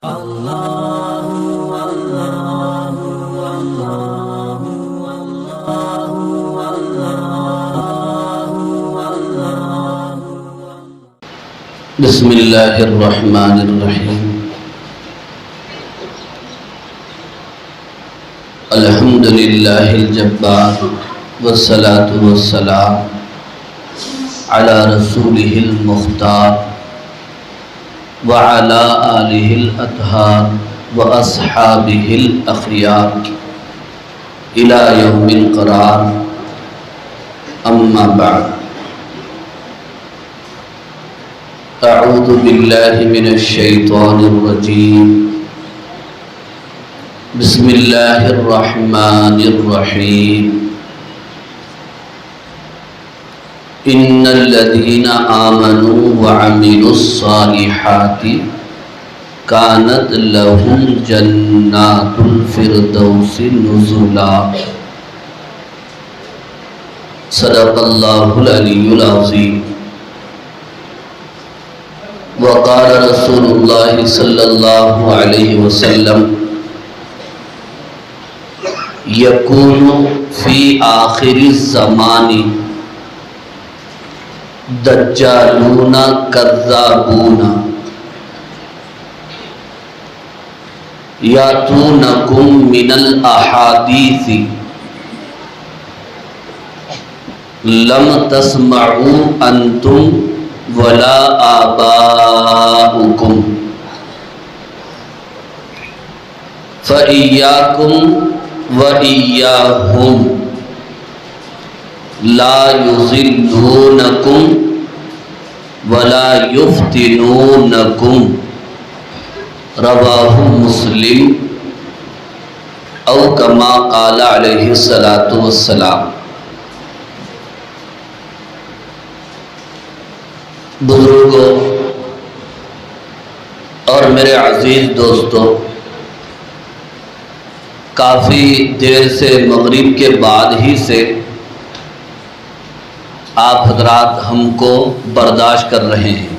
بسم اللہ الرحمن الرحیم الحمد للہ الجبار والصلاة والسلام علی رسولہ المختار وعلی آلہ الاطہار واصحابہ الاخیار الی یوم القرار اما بعد اعوذ باللہ من الشیطان الرجیم بسم اللہ الرحمن الرحیم ان الذین آمنوا وعملوا الصالحات کانت لهم جنات الفردوس نزلا صدق اللہ العلی العظیم وقال رسول اللہ صلی اللہ علیہ وسلم یکون فی آخر الزمان دجالون کذابون یاتونکم من الاحادیث لم تسمعوا انتم ولا آباؤکم فإیاکم وإیاہم لا یضلونکم ولا یفتنونکم رواہ مسلم او کما قال علیہ الصلاۃ والسلام۔ بزرگوں اور میرے عزیز دوستوں، کافی دیر سے مغرب کے بعد ہی سے آپ حضرات ہم کو برداشت کر رہے ہیں،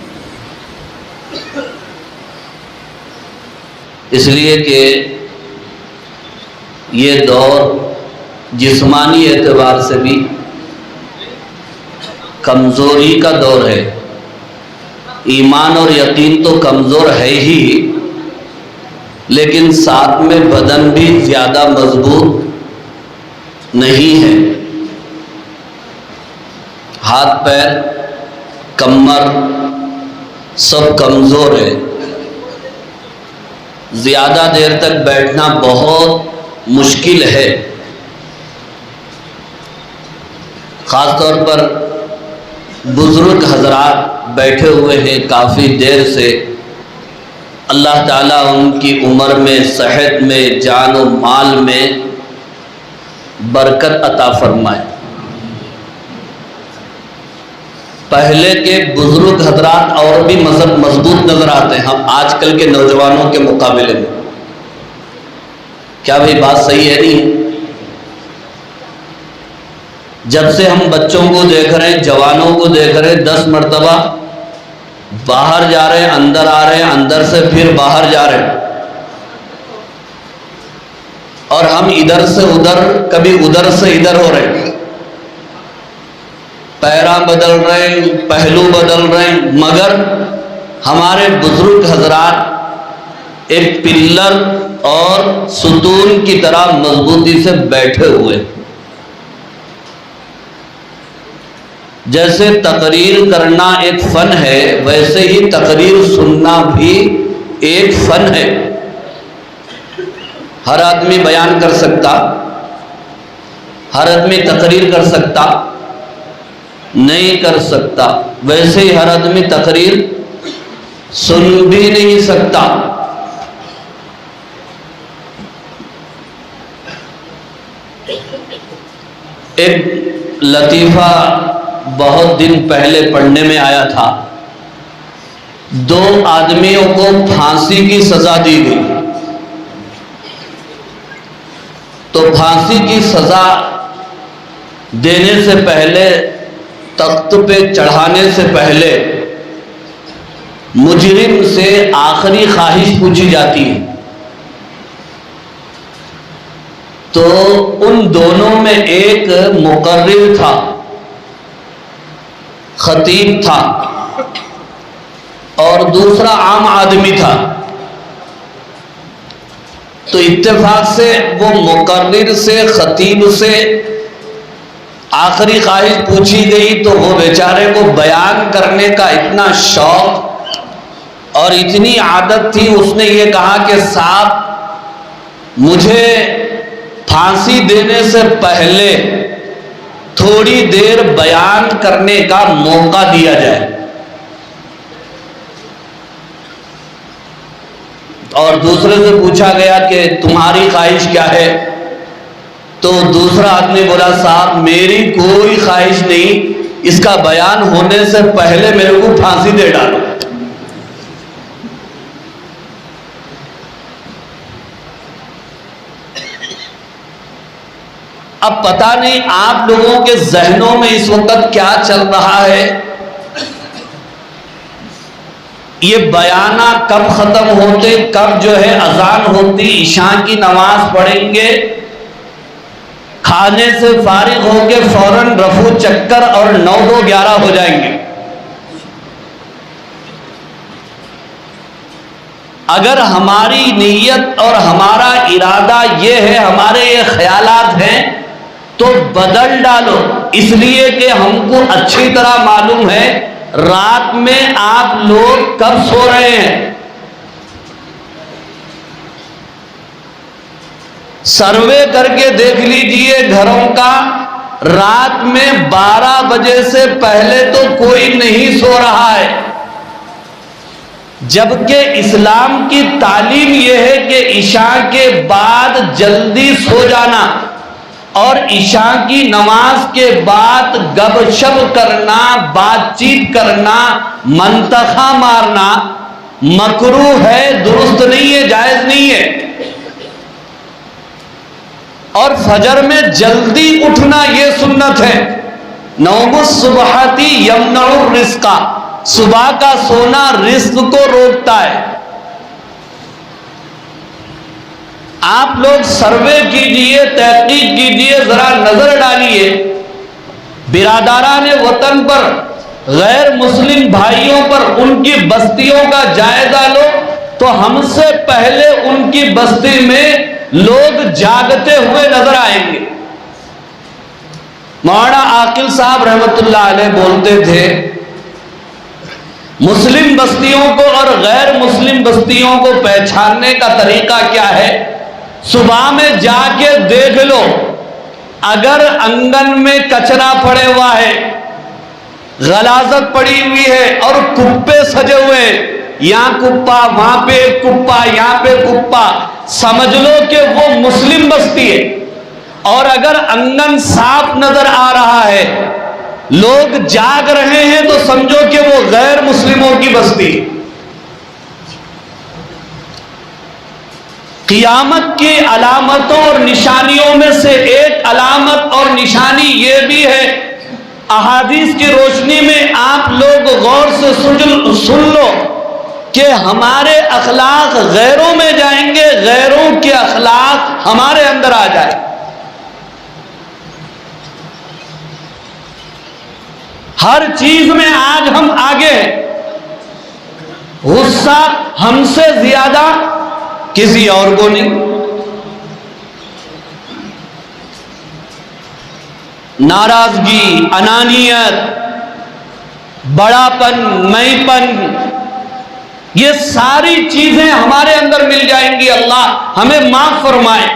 اس لیے کہ یہ دور جسمانی اعتبار سے بھی کمزوری کا دور ہے۔ ایمان اور یقین تو کمزور ہے ہی، لیکن ساتھ میں بدن بھی زیادہ مضبوط نہیں ہے۔ ہاتھ پیر کمر سب کمزور ہے، زیادہ دیر تک بیٹھنا بہت مشکل ہے۔ خاص طور پر بزرگ حضرات بیٹھے ہوئے ہیں کافی دیر سے، اللہ تعالیٰ ان کی عمر میں، صحت میں، جان و مال میں برکت عطا فرمائے۔ پہلے کے بزرگ حضرات اور بھی مضبوط نظر آتے ہیں ہم آج کل کے نوجوانوں کے مقابلے میں۔ کیا بھئی بات صحیح ہے نہیں؟ جب سے ہم بچوں کو دیکھ رہے ہیں، جوانوں کو دیکھ رہے ہیں، 10 مرتبہ باہر جا رہے ہیں، اندر آ رہے ہیں، اندر سے پھر باہر جا رہے ہیں، اور ہم ادھر سے ادھر، کبھی ادھر سے ادھر ہو رہے ہیں، پیراں بدل رہے ہیں، پہلو بدل رہے ہیں، مگر ہمارے بزرگ حضرات ایک پلر اور ستون کی طرح مضبوطی سے بیٹھے ہوئے۔ جیسے تقریر کرنا ایک فن ہے، ویسے ہی تقریر سننا بھی ایک فن ہے۔ ہر آدمی بیان کر سکتا، ہر آدمی تقریر کر سکتا نہیں کر سکتا، ویسے ہی ہر آدمی تقریر سن بھی نہیں سکتا۔ ایک لطیفہ بہت دن پہلے پڑھنے میں آیا تھا، 2 آدمیوں کو پھانسی کی سزا دی گئی، تو پھانسی کی سزا دینے سے پہلے، تخت پہ چڑھانے سے پہلے مجرم سے آخری خواہش پوچھی جاتی ہے، تو ان دونوں میں ایک مقرر تھا، خطیب تھا، اور دوسرا عام آدمی تھا۔ تو اتفاق سے وہ مقرر سے، خطیب سے آخری خواہش پوچھی گئی، تو وہ بیچارے کو بیان کرنے کا اتنا شوق اور اتنی عادت تھی، اس نے یہ کہا کہ صاحب مجھے پھانسی دینے سے پہلے تھوڑی دیر بیان کرنے کا موقع دیا جائے۔ اور دوسرے سے پوچھا گیا کہ تمہاری خواہش کیا ہے؟ تو دوسرا آدمی بولا صاحب میری کوئی خواہش نہیں، اس کا بیان ہونے سے پہلے میرے کو پھانسی دے ڈالو۔ اب پتہ نہیں آپ لوگوں کے ذہنوں میں اس وقت کیا چل رہا ہے، یہ بیانات کب ختم ہوتے، کب جو ہے اذان ہوتی، عشاء کی نماز پڑھیں گے، کھانے سے فارغ ہو کے فوراً رفو چکر اور 9-2-11 ہو جائیں گے۔ اگر ہماری نیت اور ہمارا ارادہ یہ ہے، ہمارے یہ خیالات ہیں، تو بدل ڈالو، اس لیے کہ ہم کو اچھی طرح معلوم ہے رات میں آپ لوگ کب سو رہے ہیں۔ سروے کر کے دیکھ لیجئے گھروں کا، رات میں 12 بجے سے پہلے تو کوئی نہیں سو رہا ہے، جبکہ اسلام کی تعلیم یہ ہے کہ عشاء کے بعد جلدی سو جانا اور عشاء کی نماز کے بعد گپ شپ کرنا، بات چیت کرنا، منطقہ مارنا مکروہ ہے، درست نہیں ہے، جائز نہیں ہے۔ اور فجر میں جلدی اٹھنا یہ سنت ہے۔ نوم الصبحۃ یمنع الرزق، صبح کا سونا رزق کو روکتا ہے۔ آپ لوگ سروے کیجئے، تحقیق کیجئے، ذرا نظر ڈالیے، برادران وطن پر، غیر مسلم بھائیوں پر، ان کی بستیوں کا جائزہ لو تو ہم سے پہلے ان کی بستی میں لوگ جاگتے ہوئے نظر آئیں گے۔ مولانا عاقل صاحب رحمت اللہ علیہ بولتے تھے، مسلم بستیوں کو اور غیر مسلم بستیوں کو پہچاننے کا طریقہ کیا ہے؟ صبح میں جا کے دیکھ لو، اگر انگن میں کچرا پڑے ہوا ہے، غلاظت پڑی ہوئی ہے اور کپے سجے ہوئے، یہاں کپا، وہاں پہ ایک کپا، یہاں پہ کپا، سمجھ لو کہ وہ مسلم بستی ہے۔ اور اگر انگن صاف نظر آ رہا ہے، لوگ جاگ رہے ہیں، تو سمجھو کہ وہ غیر مسلموں کی بستی ہے۔ قیامت کی علامتوں اور نشانیوں میں سے ایک علامت اور نشانی یہ بھی ہے، احادیث کی روشنی میں آپ لوگ غور سے سن لو کہ ہمارے اخلاق غیروں میں جائیں گے، غیروں کے اخلاق ہمارے اندر آ جائیں۔ ہر چیز میں آج ہم آگے ہیں، غصہ ہم سے زیادہ کسی اور کو نہیں، ناراضگی، انانیت، بڑا پن، میں پن، یہ ساری چیزیں ہمارے اندر مل جائیں گی۔ اللہ ہمیں معاف فرمائے۔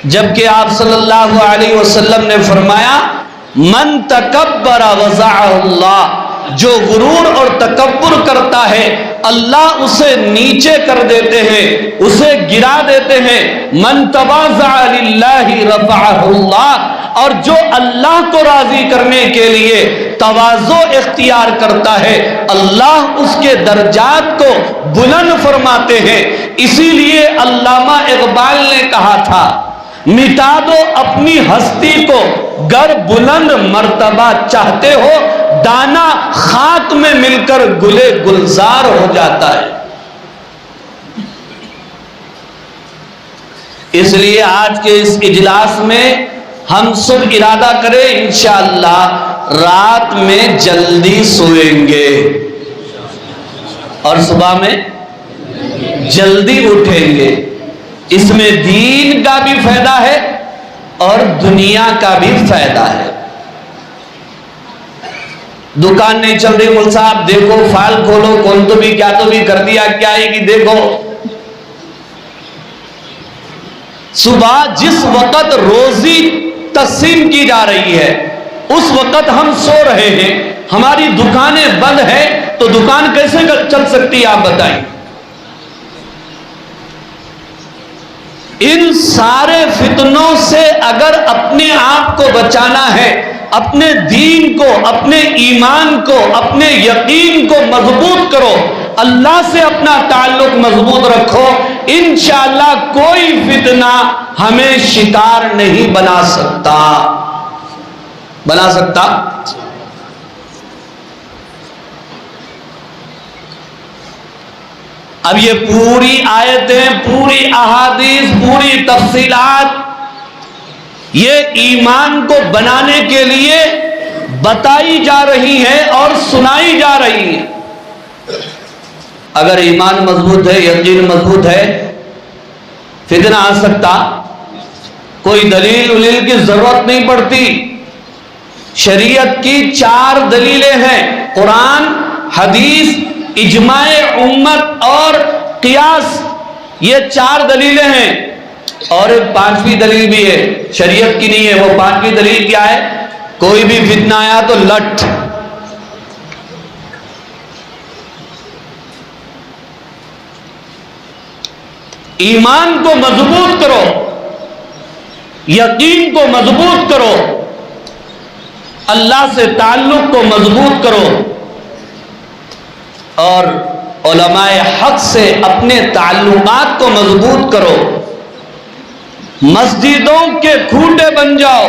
جبکہ آپ صلی اللہ علیہ وسلم نے فرمایا، من تکبر وضعہ اللہ، جو غرور اور تکبر کرتا ہے اللہ اسے نیچے کر دیتے ہیں، اسے گرا دیتے ہیں۔ من تواضع للہ رفعہ اللہ، اور جو اللہ کو راضی کرنے کے لیے تواضع اختیار کرتا ہے اللہ اس کے درجات کو بلند فرماتے ہیں۔ اسی لیے علامہ اقبال نے کہا تھا، مٹا دو اپنی ہستی کو گر بلند مرتبہ چاہتے ہو، دانا خاک میں مل کر گلے گلزار ہو جاتا ہے۔ اس لیے آج کے اس اجلاس میں ہم سب ارادہ کریں انشاءاللہ رات میں جلدی سوئیں گے اور صبح میں جلدی اٹھیں گے۔ اس میں دین کا بھی فائدہ ہے اور دنیا کا بھی فائدہ ہے۔ دکان نہیں چل رہی مول صاحب، دیکھو فائل کھولو، کون تو بھی کر دیا، کیا ہے کہ دیکھو صبح جس وقت روزی تقسیم کی جا رہی ہے اس وقت ہم سو رہے ہیں، ہماری دکانیں بند ہیں، تو دکان کیسے چل سکتی ہے آپ بتائیں؟ ان سارے فتنوں سے اگر اپنے آپ کو بچانا ہے، اپنے دین کو، اپنے ایمان کو، اپنے یقین کو مضبوط کرو، اللہ سے اپنا تعلق مضبوط رکھو، انشاءاللہ کوئی فتنہ ہمیں شکار نہیں بنا سکتا۔ اب یہ پوری آیتیں، پوری احادیث، پوری تفصیلات یہ ایمان کو بنانے کے لیے بتائی جا رہی ہے اور سنائی جا رہی ہے۔ اگر ایمان مضبوط ہے، یقین مضبوط ہے، فتنہ آ سکتا؟ کوئی دلیل کی ضرورت نہیں پڑتی۔ شریعت کی 4 دلیلیں ہیں، قرآن، حدیث، اجماع امت اور قیاس، یہ 4 دلیلیں ہیں، اور ایک 5ویں دلیل بھی ہے، شریعت کی نہیں ہے۔ وہ 5ویں دلیل کیا ہے؟ کوئی بھی فتنہ آیا تو لٹ۔ ایمان کو مضبوط کرو، یقین کو مضبوط کرو، اللہ سے تعلق کو مضبوط کرو، اور علماء حق سے اپنے تعلقات کو مضبوط کرو۔ مسجدوں کے کھوٹے بن جاؤ،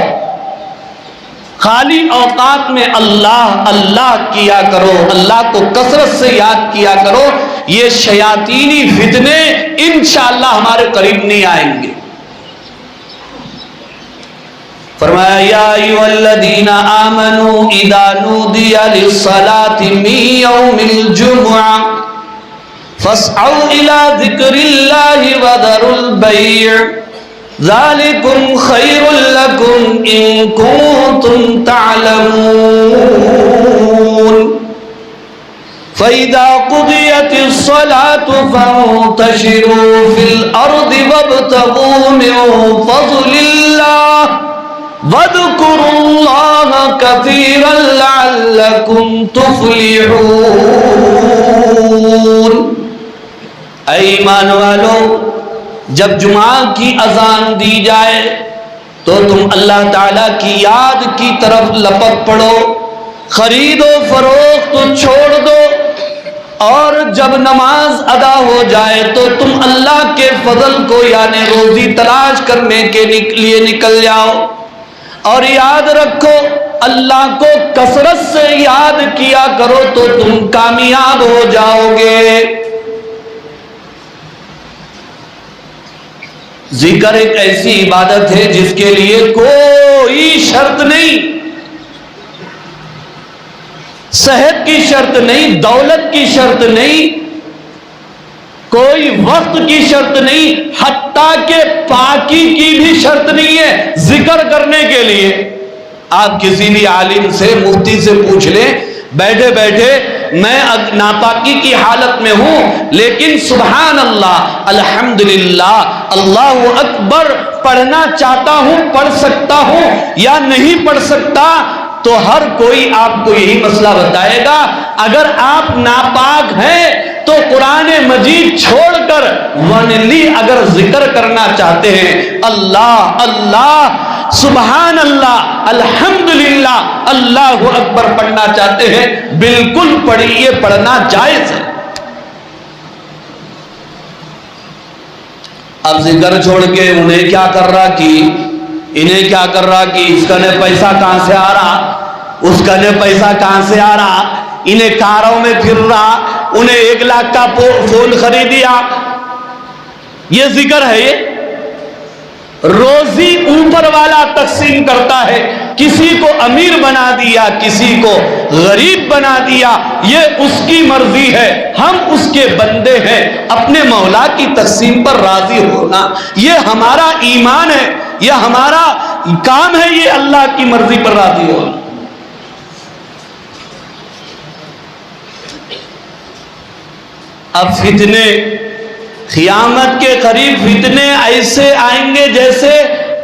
خالی اوقات میں اللہ اللہ کیا کرو، اللہ کو کثرت سے یاد کیا کرو، یہ شیاطینی فتنے انشاءاللہ ہمارے قریب نہیں آئیں گے۔ فرمایا یا ایھا الذین آمنوا اذا نودی للصلاۃ من یوم الجمعہ فاسعوا الی ذکر اللہ وذروا البیع ذالکم خیر لکم ان کنتم تعلمون فَإِذَا قُضِيَتِ الصَّلَاةُ فَانتَشِرُوا فِي الْأَرْضِ وَابْتَغُوا مِن فَضْلِ اللَّهِ وَاذْكُرُوا اللَّهَ كَثِيرًا لَعَلَّكُمْ تُفْلِحُونَ۔ اے ایمان والو، جب جمعہ کی اذان دی جائے تو تم اللہ تعالیٰ کی یاد کی طرف لپک پڑو، خرید و فروخت چھوڑ دو، اور جب نماز ادا ہو جائے تو تم اللہ کے فضل کو یعنی روزی تلاش کرنے کے لیے نکل جاؤ، اور یاد رکھو اللہ کو کثرت سے یاد کیا کرو تو تم کامیاب ہو جاؤ گے۔ ذکر ایک ایسی عبادت ہے جس کے لیے کوئی شرط نہیں، صحت کی شرط نہیں، دولت کی شرط نہیں، کوئی وقت کی شرط نہیں، حتیٰ کہ پاکی کی بھی شرط نہیں ہے ذکر کرنے کے لیے۔ آپ کسی بھی عالم سے، مفتی سے پوچھ لیں، بیٹھے بیٹھے میں ناپاکی کی حالت میں ہوں لیکن سبحان اللہ، الحمدللہ، اللہ اکبر پڑھنا چاہتا ہوں، پڑھ سکتا ہوں یا نہیں پڑھ سکتا، تو ہر کوئی آپ کو یہی مسئلہ بتائے گا۔ اگر آپ ناپاک ہیں تو قرآن مجید چھوڑ کر ونلی اگر ذکر کرنا چاہتے ہیں، اللہ اللہ، سبحان اللہ، الحمدللہ، اللہ اکبر پڑھنا چاہتے ہیں، بالکل پڑھیے، پڑھنا جائز ہے۔ اب ذکر چھوڑ کے انہیں کیا کر رہا کہ اس کا نے پیسہ کہاں سے آ رہا، اس کا نے پیسہ کہاں سے آ رہا، انہیں کاروں میں پھر رہا، انہیں 1 لاکھ کا فون خریدیا، یہ ذکر ہے؟ یہ روزی اوپر والا تقسیم کرتا ہے، کسی کو امیر بنا دیا، کسی کو غریب بنا دیا، یہ اس کی مرضی ہے، ہم اس کے بندے ہیں۔ اپنے مولا کی تقسیم پر راضی ہونا یہ ہمارا ایمان ہے، یہ ہمارا کام ہے، یہ اللہ کی مرضی پر راضی ہونا۔ اب فتنے، قیامت کے قریب فتنے ایسے آئیں گے جیسے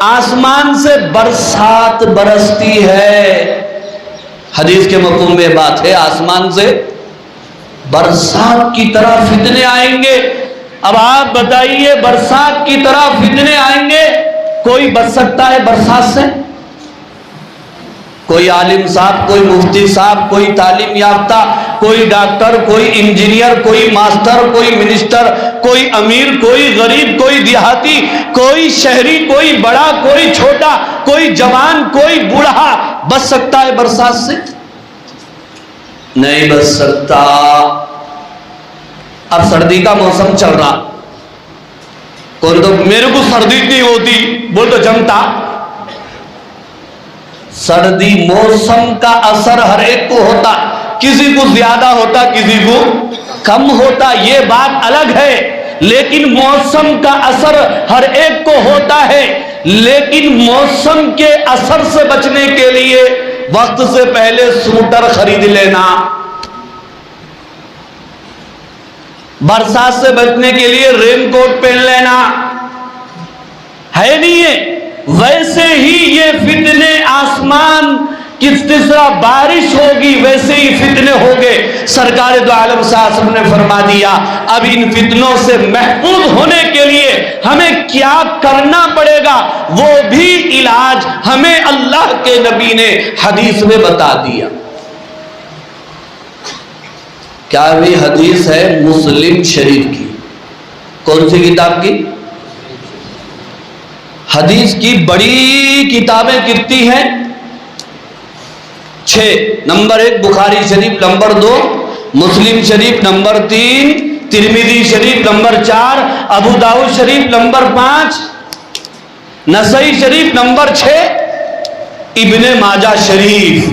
آسمان سے برسات برستی ہے۔ حدیث کے مفہوم میں بات ہے، آسمان سے برسات کی طرح فتنے آئیں گے۔ اب آپ بتائیے، برسات کی طرح فتنے آئیں گے، کوئی بچ سکتا ہے برسات سے؟ کوئی عالم صاحب، کوئی مفتی صاحب، کوئی تعلیم یافتہ، کوئی ڈاکٹر، کوئی انجینئر، کوئی ماسٹر، کوئی منسٹر، کوئی امیر، کوئی غریب، کوئی دیہاتی، کوئی شہری، کوئی بڑا، کوئی چھوٹا، کوئی جوان، کوئی بوڑھا بچ سکتا ہے برسات سے؟ نہیں بچ سکتا۔ اب سردی کا موسم چل رہا، کوئی تو میرے کو سردی نہیں ہوتی بول تو جمتا۔ سردی موسم کا اثر ہر ایک کو ہوتا، کسی کو زیادہ ہوتا، کسی کو کم ہوتا، یہ بات الگ ہے، لیکن موسم کا اثر ہر ایک کو ہوتا ہے۔ لیکن موسم کے اثر سے بچنے کے لیے وقت سے پہلے سوٹر خرید لینا، برسات سے بچنے کے لیے رین کوٹ پہن لینا ہے نہیں ہے۔ ویسے ہی یہ فتنے آسمان کس طرح بارش ہوگی ویسے ہی فتنے ہوگے۔ سرکار دو عالم صلی اللہ علیہ وسلم نے فرما دیا، اب ان فتنوں سے محفوظ ہونے کے لیے ہمیں کیا کرنا پڑے گا، وہ بھی علاج ہمیں اللہ کے نبی نے حدیث میں بتا دیا۔ کیا بھی حدیث ہے مسلم شریف کی؟ کون سی کتاب کی؟ حدیث کی بڑی کتابیں کتنی ہیں؟ 6۔ نمبر 1 بخاری شریف، نمبر 2 مسلم شریف، نمبر 3 ترمذی شریف، نمبر 4 ابو داؤد شریف، نمبر 5 نسائی شریف، نمبر 6 ابن ماجہ شریف۔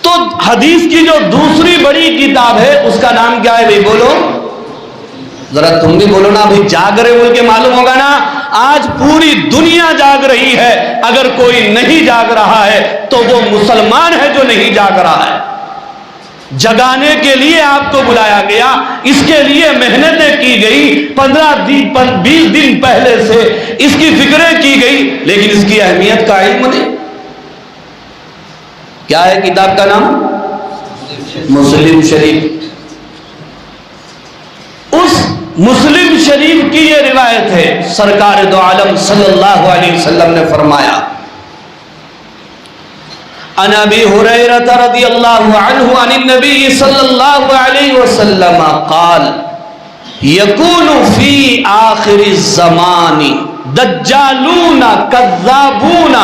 تو حدیث کی جو دوسری بڑی کتاب ہے اس کا نام کیا ہے بھائی؟ بولو ذرا، تم بھی بولو نا بھائی، جاگ رہے بول کے معلوم ہوگا نا۔ آج پوری دنیا جاگ رہی ہے، اگر کوئی نہیں جاگ رہا ہے تو وہ مسلمان ہے جو نہیں جاگ رہا ہے۔ جگانے کے لیے آپ کو بلایا گیا، اس کے لیے محنتیں کی گئی، 15-20 دن پہلے سے اس کی فکریں کی گئی، لیکن اس کی اہمیت کا علم نہیں۔ کیا ہے کتاب کا نام؟ مسلم شریف۔ اس مسلم شریف کی یہ روایت ہے، سرکار دو عالم صلی اللہ علیہ وسلم نے فرمایا، عن ابی ہریرہ رضی اللہ عنہ عن النبی صلی اللہ علیہ وسلم قال یکون فی آخر الزمان دجالون کذابون۔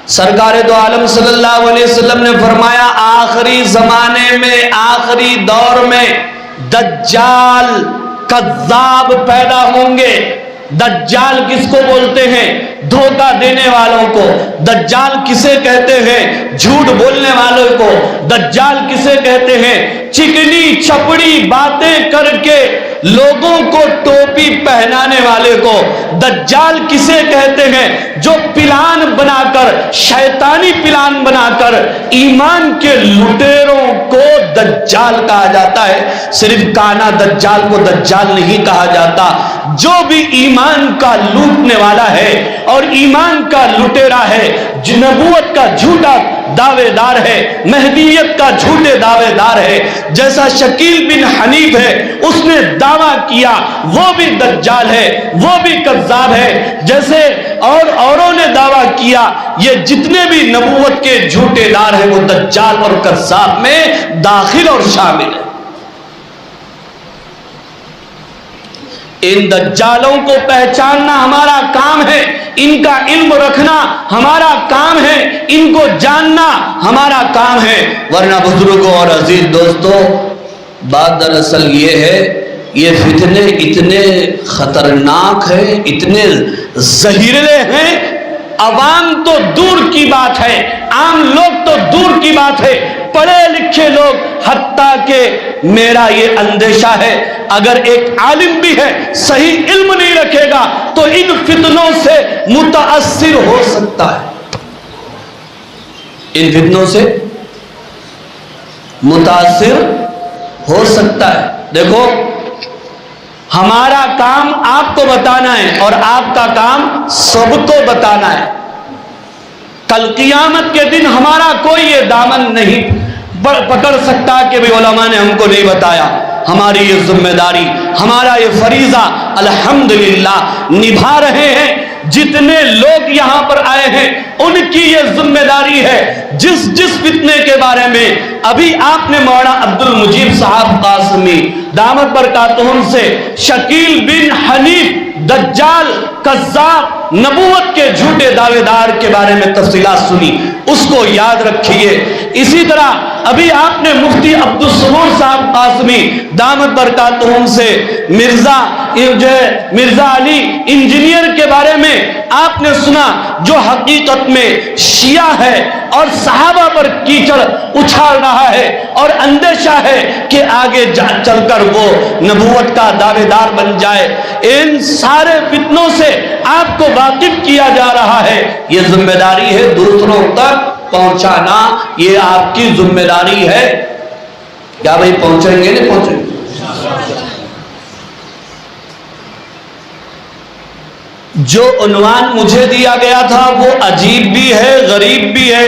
سرکار دو عالم صلی اللہ علیہ وسلم نے فرمایا، آخری زمانے میں، آخری دور میں دجال کذاب پیدا ہوں گے۔ دجال کس کو بولتے ہیں؟ دھوکہ دینے والوں کو۔ دجال کسے کہتے ہیں؟ جھوٹ بولنے والوں کو۔ دجال کسے کہتے ہیں؟ چکنی چپڑی باتیں کر کے لوگوں کو ٹوپی پہنانے والے کو۔ دجال کسے کہتے ہیں؟ جو پلان بنا کر، شیطانی پلان بنا کر ایمان کے لٹیروں کو دجال کہا جاتا ہے۔ صرف کانا دجال کو دجال نہیں کہا جاتا، جو بھی ایمان کا لوٹنے والا ہے اور ایمان کا لٹیرا ہے، نبوت کا جھوٹا دعوے دار ہے، مہدیت کا جھوٹے دعوے دار ہے، جیسا شکیل بن حنیف ہے، اس نے دعویٰ کیا، وہ بھی دجال ہے، وہ بھی کذاب ہے۔ جیسے اوروں نے دعویٰ کیا، یہ جتنے بھی نبوت کے جھوٹے دار ہیں وہ دجال اور کذاب میں داخل اور شامل ہیں۔ ان دجالوں کو پہچاننا ہمارا کام ہے، ان کا علم رکھنا ہمارا کام ہے، ان کو جاننا ہمارا کام ہے۔ ورنہ بزرگوں اور عزیز دوستوں، بات دراصل یہ ہے، یہ فتنے اتنے خطرناک ہیں، اتنے زہریلے ہیں، عوام تو دور کی بات ہے، عام لوگ تو دور کی بات ہے، پڑھے لکھے لوگ، حتیٰ کہ میرا یہ اندیشہ ہے اگر ایک عالم بھی ہے صحیح علم نہیں رکھے گا تو ان فتنوں سے متاثر ہو سکتا ہے، ان فتنوں سے متاثر ہو سکتا ہے۔ دیکھو، ہمارا کام آپ کو بتانا ہے اور آپ کا کام سب کو بتانا ہے۔ کل قیامت کے دن ہمارا کوئی یہ دامن نہیں پکڑ سکتا کہ بھی علماء نے ہم کو نہیں بتایا۔ ہماری یہ ذمہ داری، ہمارا یہ فریضہ الحمدللہ نبھا رہے ہیں۔ جتنے لوگ یہاں پر آئے ہیں ان کی یہ ذمہ داری ہے، جس فتنے کے بارے میں ابھی آپ نے مولانا عبد المجید صاحب قاسمی دامت برکاتہم سے شکیل بن حنیف دجال کذاب نبوت کے جھوٹے دعوے دار کے بارے میں تفصیلات سنی، اس کو یاد رکھیے۔ اسی طرح ابھی آپ نے مفتی عبد الصبور صاحب قاسمی دامت برکاتہم سے مرزا علی انجینئر کے بارے میں آپ نے سنا، جو حقیقت میں شیعہ ہے اور صحابہ پر کیچڑ اچھال رہا ہے اور اندیشہ ہے کہ آگے چل کر وہ نبوت کا دعوے دار بن جائے۔ ان سارے فتنوں سے آپ کو واقف کیا جا رہا ہے۔ یہ ذمہ داری ہے دوسروں تک پہنچانا، یہ آپ کی ذمہ داری ہے۔ کیا بھائی پہنچیں گے نہیں پہنچیں گے؟ جو عنوان مجھے دیا گیا تھا وہ عجیب بھی ہے، غریب بھی ہے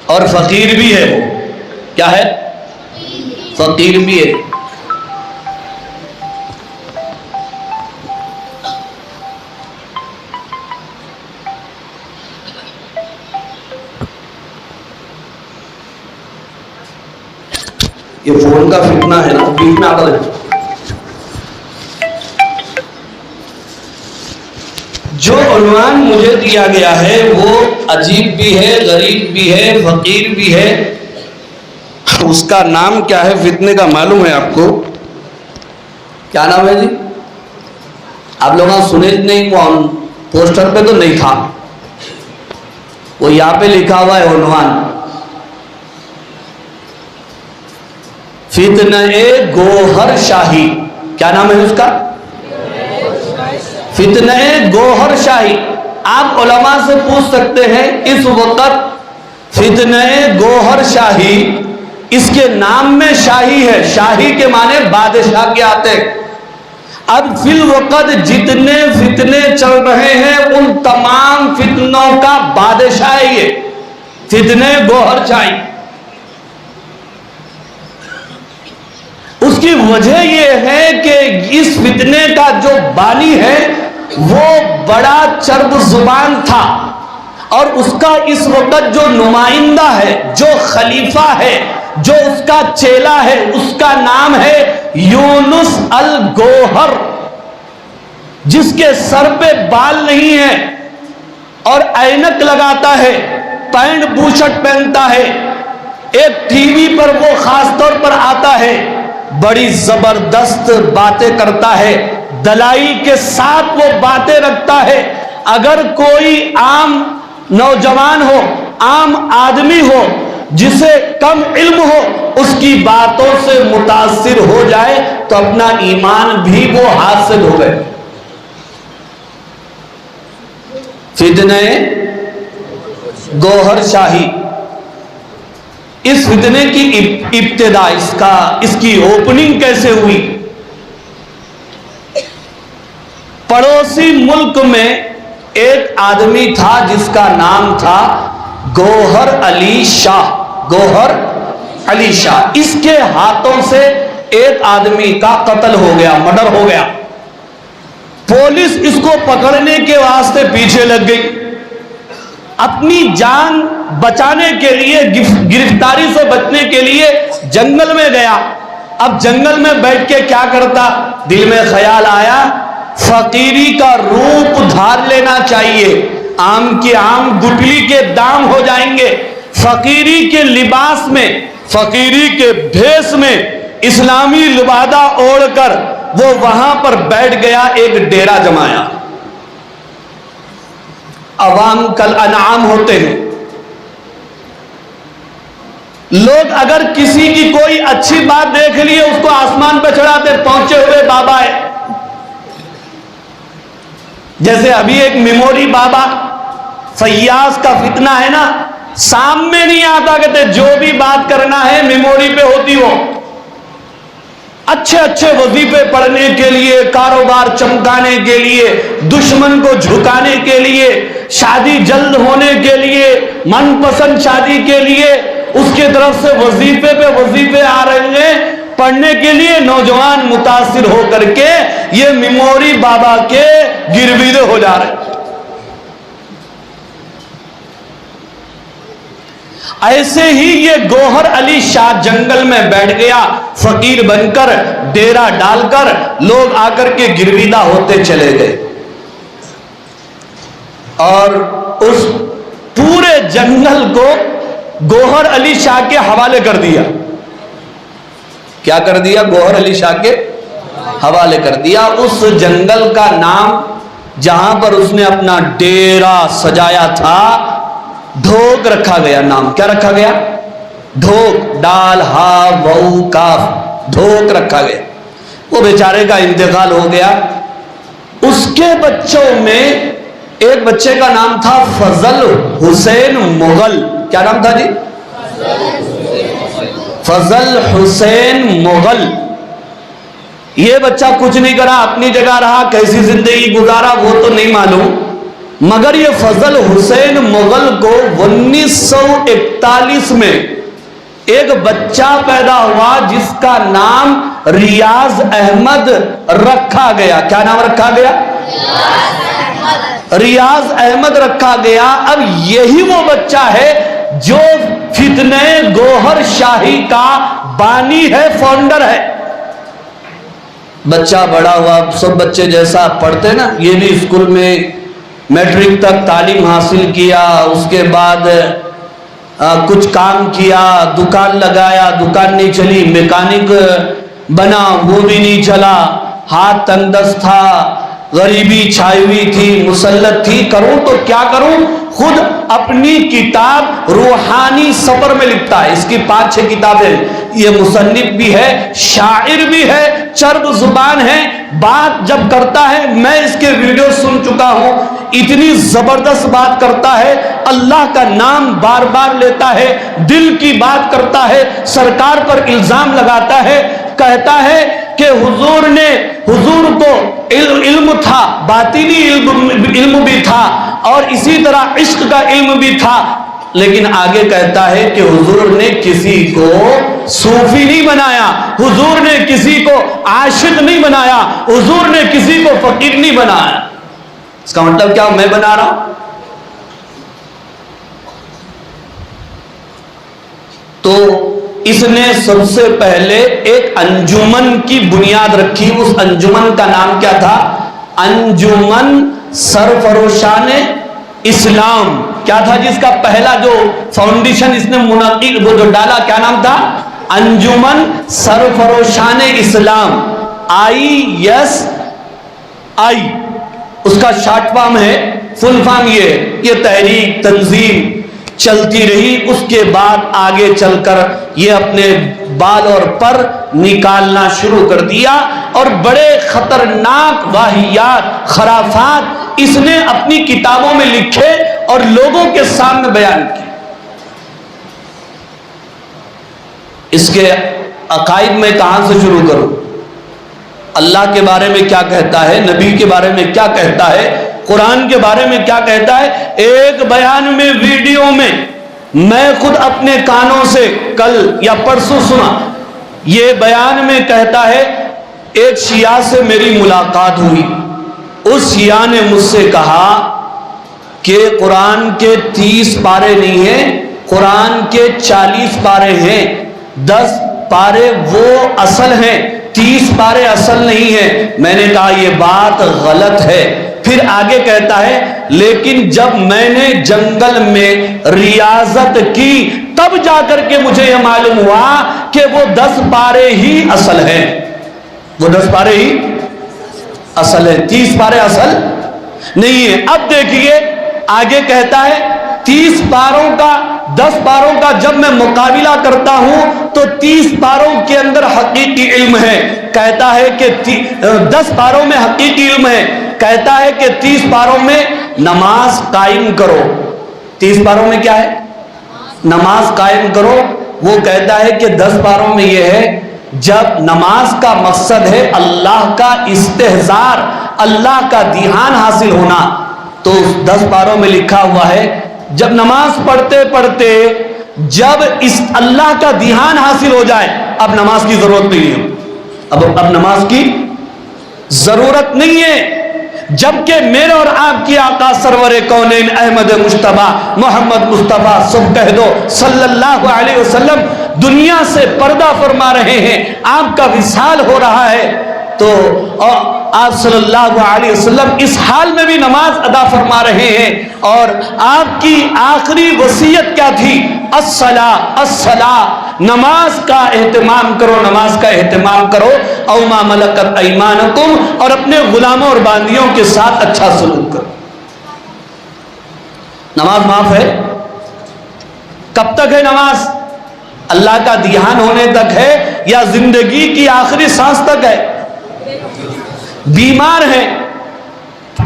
اور فقیر بھی ہے۔ وہ کیا ہے؟ فقیر بھی ہے۔ یہ فون کا فتنہ ہے نا، بیچ میں آتا ہے۔ جو عنوان مجھے دیا گیا ہے وہ عجیب بھی ہے، غریب بھی ہے، فقیر بھی ہے۔ اس کا نام کیا ہے فتنے کا معلوم ہے آپ کو؟ کیا نام ہے جی؟ آپ لوگوں نے سنے نہیں، وہ پوسٹر پہ تو نہیں تھا، وہ یہاں پہ لکھا ہوا ہے عنوان، فتنہ گوہر شاہی۔ کیا نام ہے اس کا؟ فتنہ گوہر شاہی۔ آپ علماء سے پوچھ سکتے ہیں اس وقت فتنہ گوہر شاہی، اس کے نام میں شاہی ہے، شاہی کے معنی بادشاہ کے آتے ہیں۔ اب فی الوقت جتنے فتنے چل رہے ہیں ان تمام فتنوں کا بادشاہ ہے یہ فتنہ گوہر شاہی۔ اس کی وجہ یہ ہے کہ اس فتنے کا جو بانی ہے وہ بڑا چرب زبان تھا، اور اس کا اس وقت جو نمائندہ ہے، جو خلیفہ ہے، جو اس کا چیلا ہے، اس کا نام ہے یونس الگوہر، جس کے سر پہ بال نہیں ہے اور اینک لگاتا ہے، پینٹ بوشٹ پہنتا ہے، ایک ٹی وی پر وہ خاص طور پر آتا ہے، بڑی زبردست باتیں کرتا ہے، دلائل کے ساتھ وہ باتیں رکھتا ہے۔ اگر کوئی عام نوجوان ہو، عام آدمی ہو، جسے کم علم ہو، اس کی باتوں سے متاثر ہو جائے تو اپنا ایمان بھی وہ حاصل ہو گئے۔ فتنہ گوہر شاہی، اس فتنے کی ابتدا، اس کی اوپننگ کیسے ہوئی؟ پڑوسی ملک میں ایک آدمی تھا جس کا نام تھا گوہر علی شاہ۔ گوہر علی شاہ، اس کے ہاتھوں سے ایک آدمی کا قتل ہو گیا، مرڈر ہو گیا۔ پولیس اس کو پکڑنے کے واسطے پیچھے لگ گئی، اپنی جان بچانے کے لیے، گرفتاری سے بچنے کے لیے جنگل میں گیا۔ اب جنگل میں بیٹھ کے کیا کرتا؟ دل میں خیال آیا فقیری کا روپ دھار لینا چاہیے، آم کی آم گٹلی کے دام ہو جائیں گے، فقیری کے لباس میں، فقیری کے بھیس میں اسلامی لبادہ اوڑھ کر وہ وہاں پر بیٹھ گیا، ایک ڈیرا جمایا۔ عوام کل انعام ہوتے ہیں، لوگ اگر کسی کی کوئی اچھی بات دیکھ لیے اس کو آسمان پہ چڑھاتے، پہنچے ہوئے بابا ہے۔ جیسے ابھی ایک میموری بابا فیاض کا فتنہ ہے نا، سامنے نہیں آتا، کہتے جو بھی بات کرنا ہے میموری پہ ہوتی ہو، اچھے اچھے وظیفے پڑھنے کے لیے، کاروبار چمکانے کے لیے، دشمن کو جھکانے کے لیے، شادی جلد ہونے کے لیے، من پسند شادی کے لیے، اس کی طرف سے وظیفے پہ وظیفے آ رہے ہیں پڑھنے کے لیے، نوجوان متاثر ہو کر کے یہ میموری بابا کے گرویدے ہو جا رہے ہیں۔ ایسے ہی یہ گوہر علی شاہ جنگل میں بیٹھ گیا، فقیر بن کر، ڈیرا ڈال کر، لوگ آ کر کے گرویدہ ہوتے چلے گئے، اور اس پورے جنگل کو گوہر علی شاہ کے حوالے کر دیا۔ کیا کر دیا؟ گوہر علی شاہ کے حوالے کر دیا۔ اس جنگل کا نام جہاں پر اس نے اپنا ڈیرا سجایا تھا ڈھوک رکھا گیا۔ نام کیا رکھا گیا؟ ڈھوک، ڈال ہا وو کاف، ڈھوک رکھا گیا۔ وہ بیچارے کا انتقال ہو گیا۔ اس کے بچوں میں ایک بچے کا نام تھا فضل حسین مغل۔ کیا نام تھا جی؟ فضل حسین مغل۔ یہ بچہ کچھ نہیں کرا، اپنی جگہ رہا، کیسی زندگی گزارا وہ تو نہیں معلوم، مگر یہ فضل حسین مغل کو 1941 میں ایک بچہ پیدا ہوا جس کا نام ریاض احمد رکھا گیا۔ کیا نام رکھا گیا؟ ریاض احمد رکھا گیا۔ اب یہی وہ بچہ ہے جو فتنہ گوہر شاہی کا بانی ہے، فاؤنڈر ہے۔ بچہ بڑا ہوا، سب بچے جیسا پڑھتے نا، یہ بھی اسکول میں میٹرک تک تعلیم حاصل کیا، اس کے بعد کچھ کام کیا، دکان لگایا، دکان نہیں چلی، میکانک بنا، وہ بھی نہیں چلا، ہاتھ تنگ دست تھا، غریبی چھائی ہوئی تھی، مسلط تھی، کروں تو کیا کروں؟ خود اپنی کتاب روحانی سفر میں لکھتا ہے، اس کی 5-6 کتابیں، یہ مصنف بھی ہے، شاعر بھی ہے، چرب زبان ہے، بات جب کرتا ہے، میں اس کے ویڈیو سن چکا ہوں، اتنی زبردست بات کرتا ہے، اللہ کا نام بار بار لیتا ہے، دل کی بات کرتا ہے، سرکار پر الزام لگاتا ہے، کہتا ہے کہ حضور کو علم تھا، باطنی علم بھی تھا، اور اسی طرح عشق کا علم بھی تھا، لیکن آگے کہتا ہے کہ حضور نے کسی کو صوفی نہیں بنایا، حضور نے کسی کو عاشق نہیں بنایا، حضور نے کسی کو فقیر نہیں بنایا۔ اس کا مطلب کیا؟ میں بنا رہا ہوں۔ تو اس نے سب سے پہلے ایک انجمن کی بنیاد رکھی، اس انجمن کا نام کیا تھا؟ انجمن سرفروشان اسلام۔ کیا تھا جس کا پہلا جو فاؤنڈیشن اس نے منعقد وہ جو ڈالا، کیا نام تھا؟ انجمن سرفروشان اسلام، ISI اس کا شارٹ فارم ہے، فل فارم یہ تحریک تنظیم چلتی رہی، اس کے بعد آگے چل کر یہ اپنے بال اور پر نکالنا شروع کر دیا، اور بڑے خطرناک واہیات، خرافات اس نے اپنی کتابوں میں لکھے اور لوگوں کے سامنے بیان کیے۔ اس کے عقائد میں کہاں سے شروع کروں؟ اللہ کے بارے میں کیا کہتا ہے، نبی کے بارے میں کیا کہتا ہے، قرآن کے بارے میں کیا کہتا ہے؟ ایک بیان میں، ویڈیو میں خود اپنے کانوں سے کل یا پرسوں سنا، یہ بیان میں کہتا ہے ایک شیعہ سے میری ملاقات ہوئی، اس شیعہ نے مجھ سے کہا کہ قرآن کے 30 پارے نہیں ہیں، قرآن کے 40 پارے ہیں، 10 پارے وہ اصل ہیں، 30 پارے اصل نہیں ہیں۔ میں نے کہا یہ بات غلط ہے۔ پھر آگے کہتا ہے لیکن جب میں نے جنگل میں ریاضت کی تب جا کر کے مجھے یہ معلوم ہوا کہ وہ 10 پارے ہی اصل ہیں، وہ 10 پارے ہی اصل ہیں، 30 پارے اصل نہیں ہے۔ اب دیکھیے آگے کہتا ہے 30 پاروں کا 10 پاروں کا جب میں مقابلہ کرتا ہوں تو 30 پاروں کے اندر حقیقی علم ہے، کہتا ہے کہ 10 پاروں میں حقیقی علم ہے، کہتا ہے کہ 30 پاروں میں نماز قائم کرو۔ 30 پاروں میں کیا ہے؟ نماز قائم کرو۔ وہ کہتا ہے کہ 10 پاروں میں یہ ہے جب نماز کا مقصد ہے اللہ کا استحضار، اللہ کا دھیان حاصل ہونا، تو 10 پاروں میں لکھا ہوا ہے جب نماز پڑھتے پڑھتے جب اس اللہ کا دھیان حاصل ہو جائے اب نماز کی ضرورت نہیں ہے، اب نماز کی ضرورت نہیں ہے۔ جبکہ میرے اور آپ کی آقا سرور کونین احمد مجتبیٰ محمد مصطفیٰ سب کہہ دو صلی اللہ علیہ وسلم دنیا سے پردہ فرما رہے ہیں، آپ کا وصال ہو رہا ہے، تو آپ صلی اللہ علیہ وسلم اس حال میں بھی نماز ادا فرما رہے ہیں، اور آپ کی آخری وصیت کیا تھی؟ الصلاۃ الصلاۃ، نماز کا اہتمام کرو، نماز کا اہتمام کرو، او ما ملکت ایمانکم، اور اپنے غلاموں اور باندیوں کے ساتھ اچھا سلوک کرو۔ نماز معاف ہے؟ کب تک ہے نماز؟ اللہ کا دھیان ہونے تک ہے یا زندگی کی آخری سانس تک ہے؟ بیمار ہیں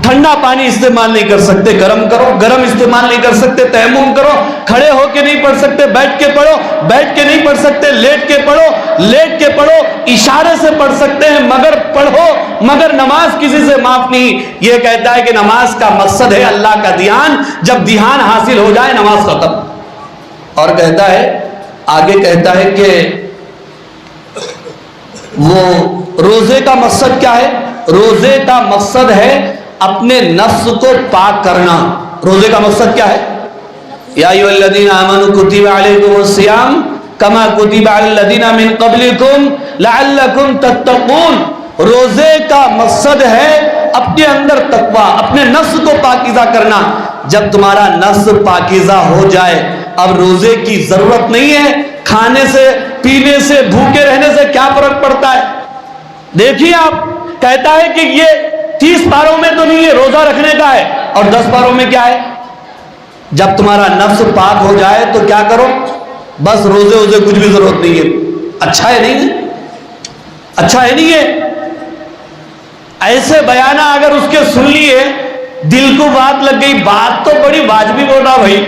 ٹھنڈا پانی استعمال نہیں کر سکتے، گرم کرو، گرم استعمال نہیں کر سکتے تیمم کرو، کھڑے ہو کے نہیں پڑھ سکتے بیٹھ کے پڑھو، بیٹھ کے نہیں پڑھ سکتے لیٹ کے پڑھو، لیٹ کے پڑھو، اشارے سے پڑھ سکتے ہیں مگر پڑھو، مگر نماز کسی سے معاف نہیں۔ یہ کہتا ہے کہ نماز کا مقصد ہے اللہ کا دھیان، جب دھیان حاصل ہو جائے نماز ختم۔ اور کہتا ہے آگے کہتا ہے کہ وہ روزے کا مقصد کیا ہے؟ روزے کا مقصد ہے اپنے نفس کو پاک کرنا۔ روزے کا مقصد کیا ہے؟ یا ایھا الذین آمنوا کتب علیکم الصیام کما کتب علی الذین من قبلکم لعلکم تتقون۔ روزے کا مقصد ہے اپنے اندر تقوی، اپنے نفس کو پاکیزہ کرنا۔ جب تمہارا نفس پاکیزہ ہو جائے اب روزے کی ضرورت نہیں ہے۔ کھانے سے پینے سے بھوکے رہنے سے کیا فرق پڑتا ہے؟ دیکھیے آپ، کہتا ہے کہ یہ 30 پاروں میں تو نہیں ہے، روزہ رکھنے کا ہے، اور 10 پاروں میں کیا ہے؟ جب تمہارا نفس پاک ہو جائے تو کیا کرو؟ بس روزے کچھ بھی ضرورت نہیں ہے۔ اچھا ہے نہیں ہے؟ اچھا ہے نہیں ہے؟ ایسے بیانہ اگر اس کے سن لیے دل کو بات لگ گئی، بات تو بڑی واجبی بول رہا بھائی،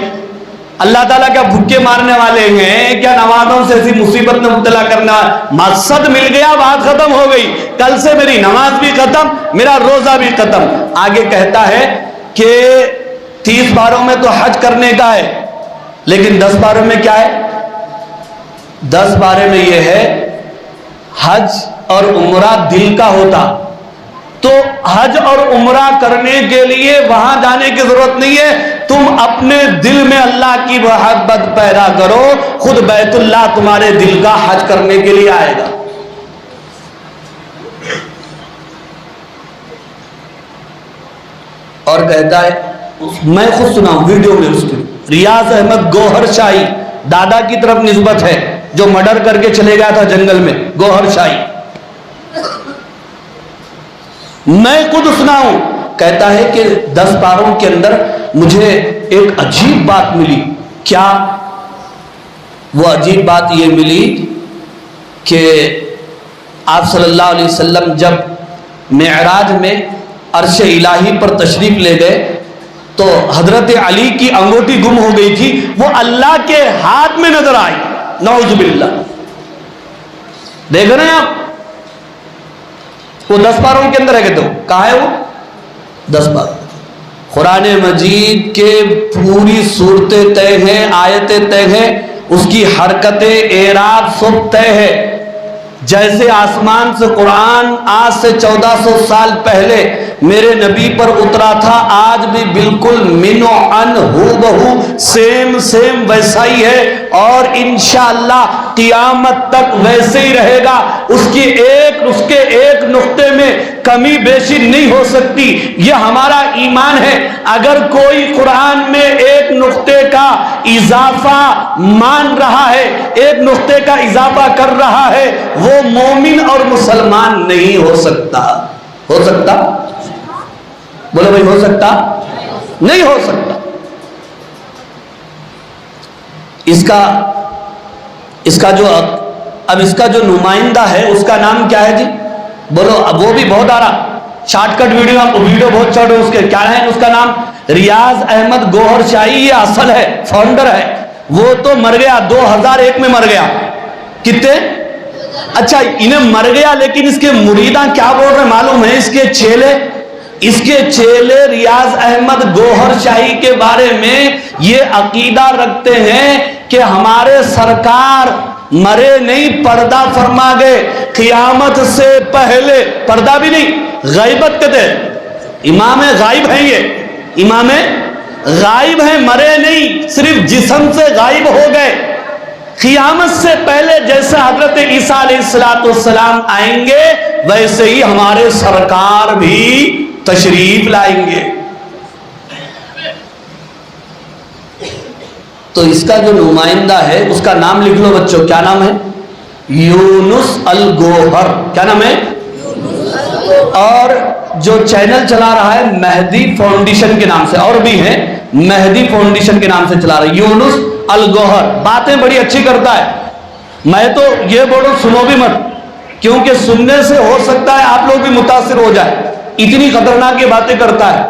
اللہ تعالیٰ کیا بھوکے مارنے والے ہیں؟ کیا نمازوں سے ایسی مصیبت میں مبتلا کرنا؟ مقصد مل گیا، بات ختم ہو گئی، کل سے میری نماز بھی ختم، میرا روزہ بھی ختم۔ آگے کہتا ہے کہ 30 پاروں میں تو حج کرنے کا ہے، لیکن 10 پاروں میں کیا ہے؟ 10 پارے میں یہ ہے حج اور عمرہ دل کا ہوتا، تو حج اور عمرہ کرنے کے لیے وہاں جانے کی ضرورت نہیں ہے، تم اپنے دل میں اللہ کی محبت پیدا کرو، خود بیت اللہ تمہارے دل کا حج کرنے کے لیے آئے گا۔ اور کہتا ہے، میں خود سنا ہوں ویڈیو میں اس کی، ریاض احمد گوہر شاہی دادا کی طرف نسبت ہے جو مرڈر کر کے چلے گیا تھا جنگل میں، گوہر شاہی، میں خود سنا ہوں۔ کہتا ہے کہ 10 پاروں کے اندر مجھے ایک عجیب بات ملی۔ کیا؟ وہ عجیب بات یہ ملی کہ آپ صلی اللہ علیہ وسلم جب معراج میں عرش الہی پر تشریف لے گئے تو حضرت علی کی انگوٹھی گم ہو گئی تھی، وہ اللہ کے ہاتھ میں نظر آئی، نعوذ باللہ۔ دیکھ رہے ہیں آپ، وہ 10 پاروں کے اندر ہے کہ تو کہاں ہے وہ 10 پار؟ قرآن مجید کے پوری صورتیں طے ہیں، آیتیں طے ہیں، اس کی حرکتیں اعراب سب طے ہے۔ جیسے آسمان سے قرآن آج سے 1400 سال پہلے میرے نبی پر اترا تھا، آج بھی بالکل من و عن ہو بہو سیم ویسا ہی ہے، اور انشاءاللہ قیامت تک ویسے ہی رہے گا، اس کے ایک نقطے میں کمی بیشی نہیں ہو سکتی۔ یہ ہمارا ایمان ہے۔ اگر کوئی قرآن میں ایک نقطے کا اضافہ مان رہا ہے، ایک نقطے کا اضافہ کر رہا ہے، وہ مومن اور مسلمان نہیں ہو سکتا۔ ہو سکتا؟ بولو بھائی، ہو سکتا؟ نہیں ہو سکتا۔ اس کا جو نمائندہ ہے اس کا نام کیا ہے جی؟ بولو۔ اب وہ بھی بہت آ رہا، شارٹ کٹ ویڈیو بہت چھوٹے، اس کے کیا ہے؟ اس کا نام ریاض احمد گوہر شاہی، یہ اصل ہے، فاؤنڈر ہے۔ وہ تو مر گیا، 2001 میں مر گیا۔ کتنے؟ اچھا، انہیں مر گیا، لیکن اس کے مریداں کیا بول رہے معلوم ہے؟ اس کے چیلے ریاض احمد گوہر شاہی کے بارے میں یہ عقیدہ رکھتے ہیں کہ ہمارے سرکار مرے نہیں، پردہ فرما گئے قیامت سے پہلے۔ پردہ بھی نہیں، غیبت کہتے ہیں، امام غائب ہیں، یہ امام غائب ہیں، مرے نہیں، صرف جسم سے غائب ہو گئے۔ قیامت سے پہلے جیسے حضرت عیسیٰ علیہ السلام آئیں گے، ویسے ہی ہمارے سرکار بھی تشریف لائیں گے۔ تو اس کا جو نمائندہ ہے اس کا نام لکھ لو بچوں، کیا نام ہے؟ یونس الگوہر۔ کیا نام ہے؟ اور جو چینل چلا رہا ہے مہدی فاؤنڈیشن کے نام سے، اور بھی ہے، مہدی فاؤنڈیشن کے نام سے چلا رہا ہے، یونس الگوہر۔ باتیں بڑی اچھی کرتا ہے، میں تو یہ بولوں سنو بھی مت، کیونکہ سننے سے ہو سکتا ہے آپ لوگ بھی متاثر ہو جائے، اتنی خطرناک یہ باتیں کرتا ہے۔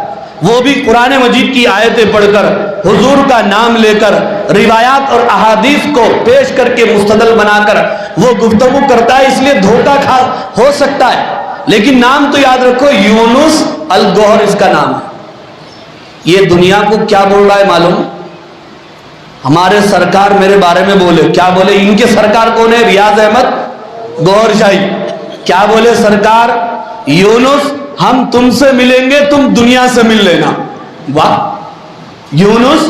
وہ بھی قرآن مجید کی آیتیں پڑھ کر، حضور کا نام لے کر، روایات اور احادیث کو پیش کر کے مستدل بنا کر وہ گفتگو کرتا ہے، اس لیے دھوکہ کھا ہو سکتا ہے، لیکن نام تو یاد رکھو، یونس الگوہر اس کا نام ہے۔ یہ دنیا کو کیا بول رہا ہے معلوم؟ ہمارے سرکار میرے بارے میں بولے، کیا بولے؟ ان کے سرکار کون ہے؟ ریاض احمد گوہر شاہی۔ کیا بولے سرکار؟ یونس ہم تم سے ملیں گے، تم دنیا سے مل لینا۔ واہ! یونس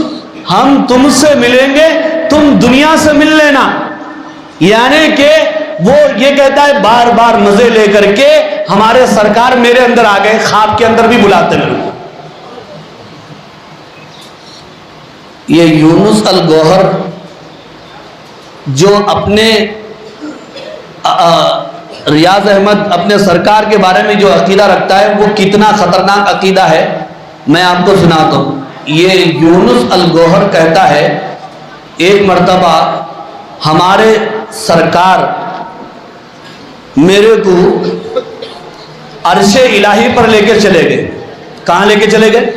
ہم تم سے ملیں گے، تم دنیا سے مل لینا، یعنی کہ وہ یہ کہتا ہے بار بار مزے لے کر کے ہمارے سرکار میرے اندر آ گئے، خواب کے اندر بھی بلاتے ہیں۔ یہ یونس الگوہر جو اپنے ریاض احمد اپنے سرکار کے بارے میں جو عقیدہ رکھتا ہے، وہ کتنا خطرناک عقیدہ ہے میں آپ کو سناتا ہوں۔ یہ یونس الگوہر کہتا ہے ایک مرتبہ ہمارے سرکار میرے کو عرش الہی پر لے کے چلے گئے۔ کہاں لے کے چلے گئے؟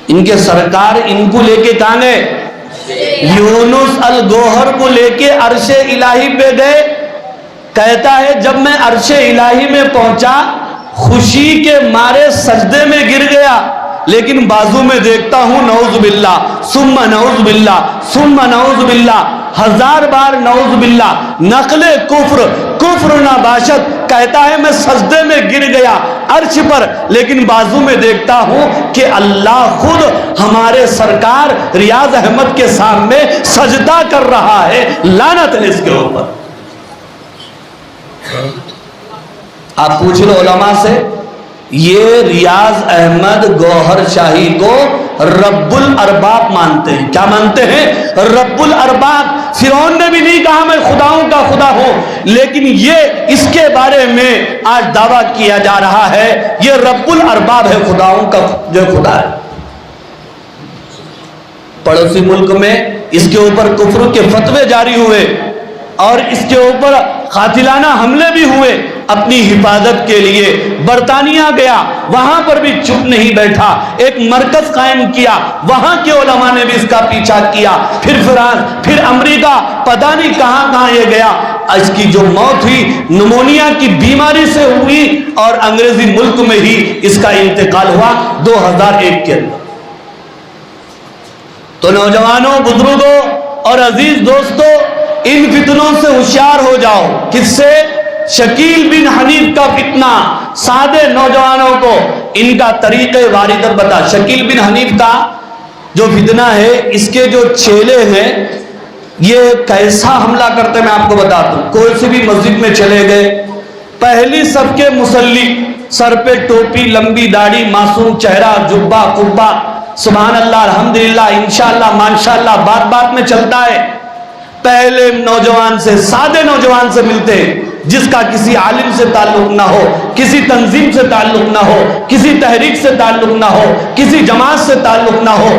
ان کے سرکار ان کو لے کے کہاں گئے؟ یونس الگوہر کو لے کے عرش الہی پہ گئے۔ کہتا ہے جب میں عرش الہی میں پہنچا، خوشی کے مارے سجدے میں گر گیا، لیکن بازو میں دیکھتا ہوں نعوذ باللہ ثم نعوذ باللہ ثم نعوذ باللہ، 1000 بار نعوذ باللہ، نقل کفر نہ باشد۔ کہتا ہے میں سجدے میں گر گیا عرش پر، لیکن بازو میں دیکھتا ہوں کہ اللہ خود ہمارے سرکار ریاض احمد کے سامنے سجدہ کر رہا ہے۔ لعنت ہے اس کے اوپر۔ آپ پوچھ لو علماء سے، یہ ریاض احمد گوہر شاہی کو رب الارباب مانتے ہیں۔ کیا مانتے ہیں؟ رب الارباب۔ فرعون نے بھی نہیں کہا میں خداؤں کا خدا ہوں، لیکن یہ اس کے بارے میں آج دعویٰ کیا جا رہا ہے یہ رب الارباب ہے، خداؤں کا جو خدا ہے۔ پڑوسی ملک میں اس کے اوپر کفر کے فتوے جاری ہوئے اور اس کے اوپر قاتلانہ حملے بھی ہوئے۔ اپنی حفاظت کے لیے برطانیہ گیا، وہاں پر بھی چپ نہیں بیٹھا، ایک مرکز قائم کیا، وہاں کے علماء نے بھی اس کا پیچھا کیا، پھر فرانس، پھر امریکہ، پتہ نہیں کہاں کہاں یہ گیا۔ اس کی جو موت ہوئی نمونیا کی بیماری سے ہوئی اور انگریزی ملک میں ہی اس کا انتقال ہوا 2001 کے اندر۔ تو نوجوانوں، بزرگوں اور عزیز دوستوں، ان فتنوں سے ہوشیار ہو جاؤ۔ کس سے؟ شکیل بن حنیف کا فتنہ۔ سادے نوجوانوں کو ان کا طریقہ واردت بتا۔ شکیل بن حنیف کا جو فتنہ ہے، اس کے جو چیلے ہیں یہ کیسا حملہ کرتے میں آپ کو بتاتا ہوں. کوئی سی بھی مسجد میں چلے گئے, پہلی صف کے مصلی, سر پہ ٹوپی, لمبی داڑھی, معصوم چہرہ, جبہ قبہ, سبحان اللہ, الحمدللہ, انشاءاللہ, ماشاءاللہ, بات بات میں چلتا ہے. پہلے نوجوان سے, سادے نوجوان سے ملتے ہیں, جس کا کسی عالم سے تعلق نہ ہو, کسی تنظیم سے تعلق نہ ہو, کسی تحریک سے تعلق نہ ہو, کسی جماعت سے تعلق نہ ہو,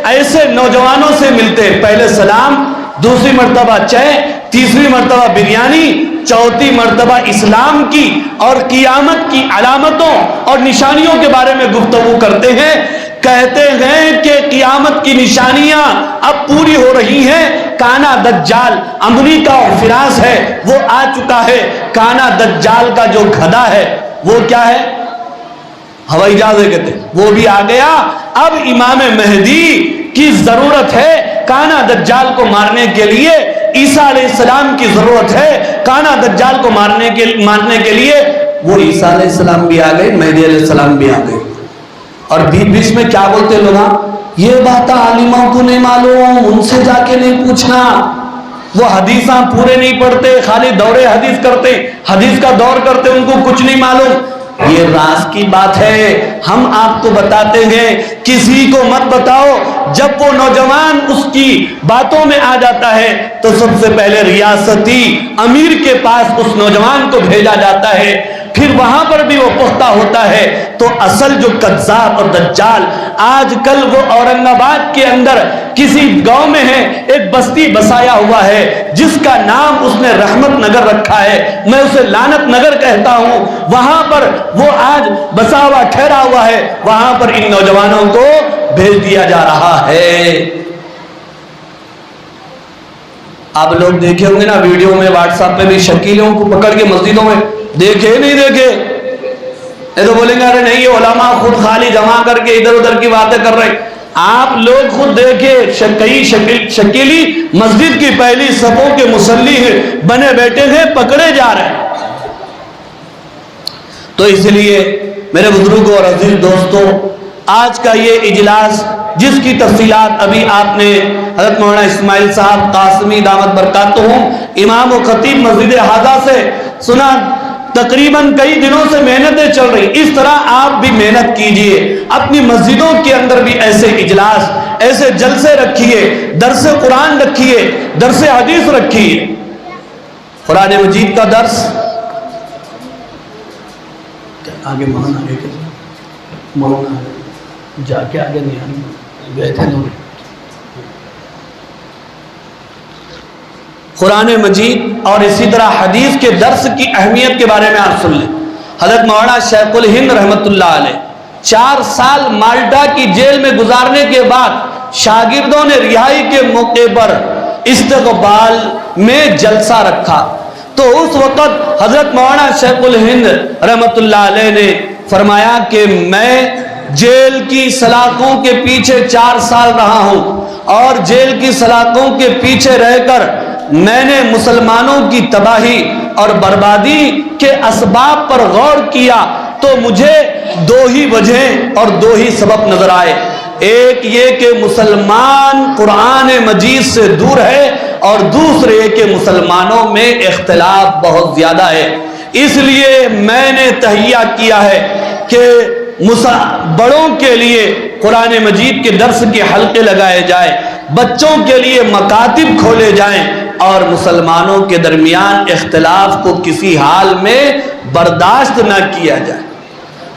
ایسے نوجوانوں سے ملتے. پہلے سلام, دوسری مرتبہ چائے, تیسری مرتبہ بریانی, چوتھی مرتبہ اسلام کی اور قیامت کی علامتوں اور نشانیوں کے بارے میں گفتگو کرتے ہیں. کہتے ہیں کہ قیامت کی نشانیاں اب پوری ہو رہی ہیں. کانا دجال, امریکہ اور فراس ہے, وہ آ چکا ہے. کانا دجال کا جو گدھا ہے وہ کیا ہے, ہوائی جہاز کہتے ہیں, وہ بھی آ گیا. اب امام مہدی کی ضرورت ہے کانا دجال کو مارنے کے لیے. عیسیٰ علیہ السلام کی ضرورت ہے کانا دجال کو مارنے کے لیے. وہ عیسیٰ علیہ السلام بھی آ گئے, مہدی علیہ السلام بھی آ گئے. اور بیچ میں کیا بولتے لوگ, یہ بات عالموں کو نہیں معلوم, ان سے جا کے نہیں پوچھنا. وہ حدیثاں پورے نہیں پڑھتے, خالی دور حدیث کرتے, حدیث کا دور کرتے, ان کو کچھ نہیں معلوم. یہ راز کی بات ہے, ہم آپ کو بتاتے ہیں. کسی کو مت بتاؤ. جب وہ نوجوان اس کی باتوں میں آ جاتا ہے تو سب سے پہلے ریاستی امیر کے پاس اس نوجوان کو بھیجا جاتا ہے, پھر وہاں پر بھی وہ پختہ ہوتا ہے. تو اصل جو کذاب اور دجال, آج کل وہ اورنگ آباد کے اندر کسی گاؤں میں ہے, ایک بستی بسایا ہوا ہے جس کا نام اس نے رحمت نگر رکھا ہے, میں اسے لعنت نگر کہتا ہوں. وہاں پر وہ آج بسا ہوا ٹھہرا ہوا ہے, وہاں پر ان نوجوانوں کو بھیج دیا جا رہا ہے. آپ لوگ دیکھے ہوں گے نا ویڈیو میں, واٹس ایپ پہ بھی, شکیلوں کو پکڑ کے مسجدوں میں دیکھے نہیں دیکھے. یہ تو بولیں گے ارے نہیں, یہ علماء خود خالی جمع کر کے ادھر ادھر کی باتیں کر رہے. آپ لوگ خود دیکھے, کئی شکیلی مسجد کی پہلی صفوں کے مصلی بنے بیٹھے ہیں, پکڑے جا رہے ہیں. تو اس لیے میرے بزرگوں اور عزیز دوستوں, آج کا یہ اجلاس جس کی تفصیلات ابھی آپ نے حضرت مولانا اسماعیل صاحب قاسمی دامت برکاتہم امام و خطیب مسجد ہادہ سے سنا, تقریباً کئی دنوں سے محنتیں چل رہی. اس طرح آپ بھی محنت کیجئے, اپنی مسجدوں کے اندر بھی ایسے اجلاس, ایسے جلسے رکھیے, درس قرآن رکھیے, درس حدیث رکھیے. قرآن مجید کا درس آگے مولانا جا کے آگے نہیں گئے تھے لوگ. قرآن مجید اور اسی طرح حدیث کے درس کی اہمیت کے بارے میں آپ سن لیں. حضرت مولانا شیخ الہند رحمت اللہ علیہ 4 سال مالٹا کی جیل میں گزارنے کے بعد شاگردوں نے رہائی کے موقع پر استقبال میں جلسہ رکھا. تو اس وقت حضرت مولانا شیخ الہند رحمت اللہ علیہ نے فرمایا کہ میں جیل کی سلاخوں کے پیچھے 4 سال رہا ہوں, اور جیل کی سلاخوں کے پیچھے رہ کر میں نے مسلمانوں کی تباہی اور بربادی کے اسباب پر غور کیا تو مجھے 2 ہی وجہیں اور 2 ہی سبب نظر آئے. ایک یہ کہ مسلمان قرآن مجید سے دور ہے, اور دوسرے یہ کہ مسلمانوں میں اختلاف بہت زیادہ ہے. اس لیے میں نے تہیہ کیا ہے کہ بڑوں کے لیے قرآن مجید کے درس کے حلقے لگائے جائیں, بچوں کے لیے مکاتب کھولے جائیں, اور مسلمانوں کے درمیان اختلاف کو کسی حال میں برداشت نہ کیا جائے.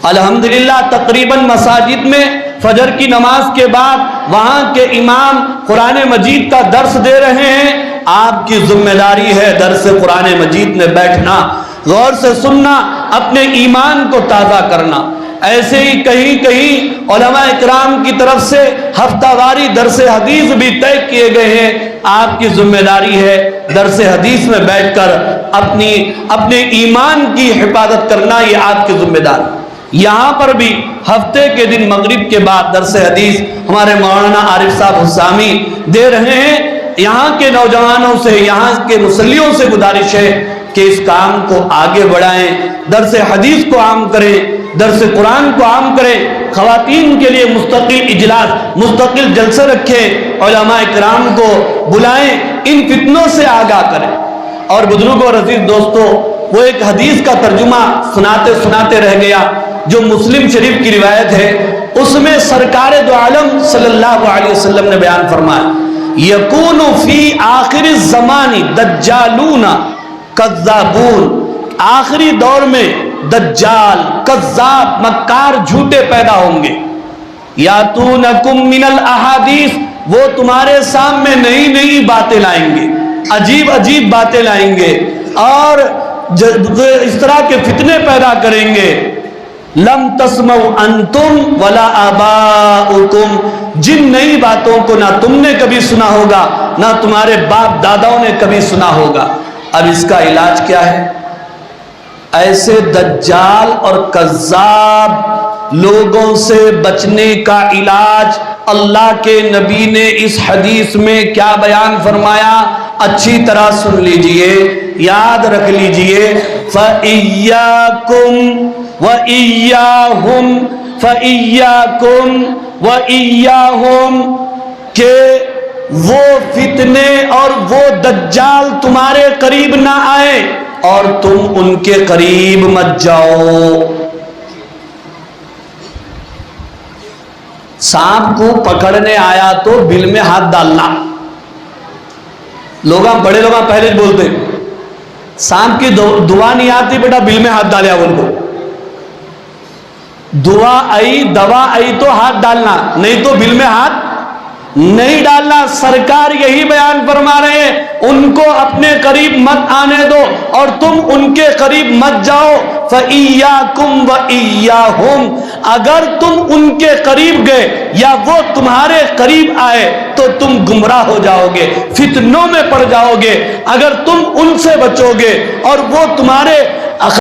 الحمدللہ تقریباً مساجد میں فجر کی نماز کے بعد وہاں کے امام قرآن مجید کا درس دے رہے ہیں. آپ کی ذمہ داری ہے درس قرآن مجید میں بیٹھنا, غور سے سننا, اپنے ایمان کو تازہ کرنا. ایسے ہی کہیں کہیں علماء اکرام کی طرف سے ہفتہ واری درس حدیث بھی طے کیے گئے ہیں. آپ کی ذمہ داری ہے درس حدیث میں بیٹھ کر اپنے ایمان کی حفاظت کرنا, یہ آپ کی ذمہ داری. یہاں پر بھی ہفتے کے دن مغرب کے بعد درس حدیث ہمارے مولانا عارف صاحب حسامی دے رہے ہیں. یہاں کے نوجوانوں سے, یہاں کے مصلیوں سے گزارش ہے کہ اس کام کو آگے بڑھائیں, درس حدیث کو عام کریں. درس قرآن کو عام کریں، خواتین کے لیے مستقل اجلاس، مستقل جلسے رکھیں، علماء کرام کو بلائیں، ان فتنوں سے آگاہ کریں۔ اور بزرگوں اور عزیز دوستو، وہ ایک حدیث کا ترجمہ سناتے سناتے رہ گیا جو مسلم شریف کی روایت ہے، اس میں سرکار دو عالم صلی اللہ علیہ وسلم نے بیان فرمایا، یکون فی آخر الزمان دجالون کذابون، آخری دور میں دجال، کذاب، مکار، جھوٹے پیدا ہوں گے، یاتونکم من الاحادیث، وہ تمہارے سامنے نئی نئی باتیں لائیں گے، عجیب عجیب باتیں لائیں گے، اور اس طرح کے فتنے پیدا کریں گے، لم تسمعوا انتم ولا آباؤکم، جن نئی باتوں کو نہ تم نے کبھی سنا ہوگا نہ تمہارے باپ داداؤں نے کبھی سنا ہوگا۔ اب اس کا علاج کیا ہے؟ ایسے دجال اور کذاب لوگوں سے بچنے کا علاج اللہ کے نبی نے اس حدیث میں کیا بیان فرمایا؟ اچھی طرح سن لیجئے، یاد رکھ لیجئے، فَإِيَّاكُمْ وَإِيَّاهُمْ فَإِيَّاكُمْ وَإِيَّاهُمْ، کہ وہ فتنے اور وہ دجال تمہارے قریب نہ آئے اور تم ان کے قریب مت جاؤ۔ سانپ کو پکڑنے آیا تو بل میں ہاتھ ڈالنا، بڑے لوگ پہلے بولتے سانپ کی دعا نہیں آتی بیٹا بل میں ہاتھ ڈالیا، ان کو دعا آئی تو ہاتھ ڈالنا، نہیں تو بل میں ہاتھ نہیں ڈالنا۔ سرکار یہی بیان فرما رہے ہیں، ان کو اپنے قریب مت آنے دو اور تم ان کے قریب مت جاؤ۔ فَإِيَّاكُمْ وَإِيَّاهُمْ، اگر تم ان کے قریب گئے یا وہ تمہارے قریب آئے تو تم گمراہ ہو جاؤ گے، فتنوں میں پڑ جاؤ گے۔ اگر تم ان سے بچو گے اور وہ تمہارے